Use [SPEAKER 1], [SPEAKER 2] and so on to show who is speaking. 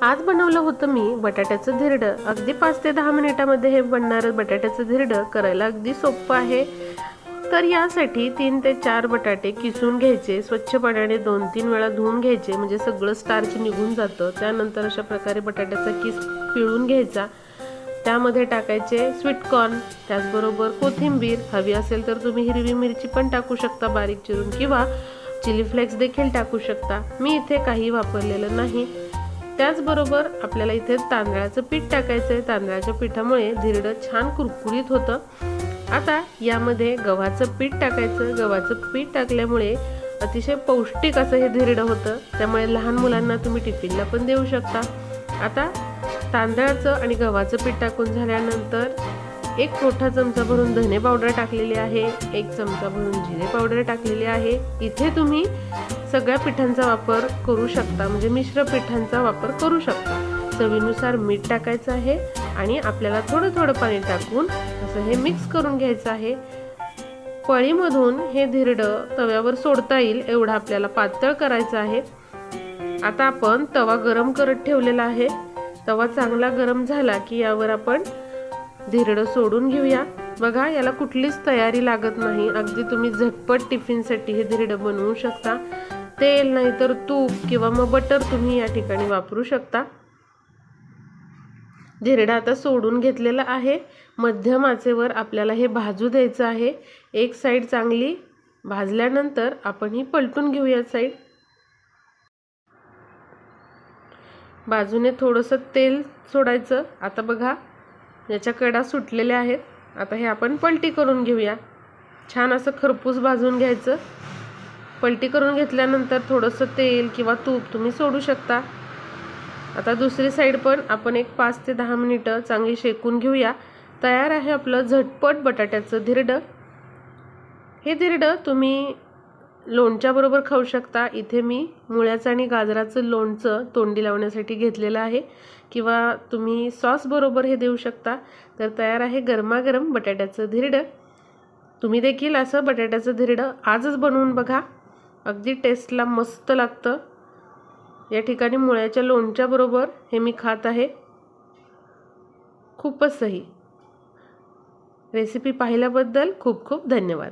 [SPEAKER 1] आज बनवलं होतं मी बटाट्याचं धिरडं। अगदी 5 ते 10 मिनिटांमध्ये हे बनणारं बटाट्याचं धिरडं करायला अगदी सोपं आहे। तर यासाठी 3 ते 4 बटाटे किसून घ्यायचे, स्वच्छ पाण्याने 2-3 वेळा धुवून घ्यायचे, म्हणजे सगळं स्टार्च निघून जातं। त्यानंतर अशा प्रकारे बटाट्याचा किस पिळून घ्यायचा, त्यामध्ये टाकायचे स्वीट कॉर्न, त्याचबरोबर कोथिंबीर, हवी असेल तर तुम्ही हिरवी मिरची पण टाकू शकता बारीक चिरून, किंवा चिली फ्लेक्स देखील टाकू शकता। मी इथे काही वापरलेलं नाही। त्याचबरोबर आपल्याला इथे तांदळाचं पीठ टाकायचं आहे। तांदळाच्या पिठामुळे धिरडं छान कुरकुरीत होतं। आता यामध्ये गव्हाचं पीठ टाकायचं। गव्हाचं पीठ टाकल्यामुळे अतिशय पौष्टिक असं हे धिरडं होतं, त्यामुळे लहान मुलांना तुम्ही टिफिनला पण देऊ शकता। आता तांदळाचं आणि गव्हाचं पीठ टाकून झाल्यानंतर 1 मोठा चमचा भरून धने पावडर टाकलेली आहे, 1 चमचा भरून जिरे पावडर टाकलेली आहे। इथे तुम्ही सगळ्या पिठांचा वापर करू शकता, म्हणजे मिश्र पिठांचा वापर करू शकता। चवीनुसार मीठ टाकायचं आहे आणि आपल्याला थोडं थोडं पाणी टाकून असं हे मिक्स करून घ्यायचं आहे। पळीमधून हे धिरडं तव्यावर सोडता येईल एवढं आपल्याला पातळ करायचं आहे। आता आपण तवा गरम करत ठेवलेला आहे। तवा चांगला गरम झाला की यावर आपण धिरडं सोडून घेऊया। बघा, याला कुठलीच तयारी लागत नाही, अगदी तुम्ही झटपट टिफिनसाठी हे धिरडं बनवू शकता। तेल नाही तर तूप किंवा मग बटर तुम्ही या ठिकाणी वापरू शकता। धिरडं आता सोडून घेतलेलं आहे। मध्यम आचेवर आपल्याला हे भाजू द्यायचं आहे। एक साईड चांगली भाजल्यानंतर आपण ही पलटून घेऊया साईड। बाजूने थोडंसं तेल सोडायचं। आता बघा, याच्या कडा सुटलेल्या आहेत। आता हे आपण पलटी करून घेऊया। छान असं खरपूस भाजून घ्यायचं। पलटी करून घेतल्यानंतर थोडंसं तेल किंवा तूप तुम्ही सोडू शकता। आता दुसरी साईड पण आपण एक 5 ते 10 मिनिटं चांगली शेकून घेऊया। तयार आहे आपलं झटपट बटाट्याचं धिरडं। हे धिरडं तुम्ही लोणच्या बरोबर खाऊ शकता। इथे मी मुळ्याचं आणि गाजराचं लोणचं तोंडी लावण्यासाठी घेतलेलं आहे, किंवा तुम्ही सॉस बरोबर हे देऊ शकता। तर तयार आहे गरमागरम बटाट्याचं धिरडं। तुम्ही देखील असं बटाट्याचं धिरडं आजच बनवून बघा, अगदी टेस्टला मस्त लागतं। या ठिकाणी मुळ्याच्या लोणच्या बरोबर हे मी खात आहे, खूपच सही। रेसिपी पाहिल्याबद्दल खूप खूप धन्यवाद।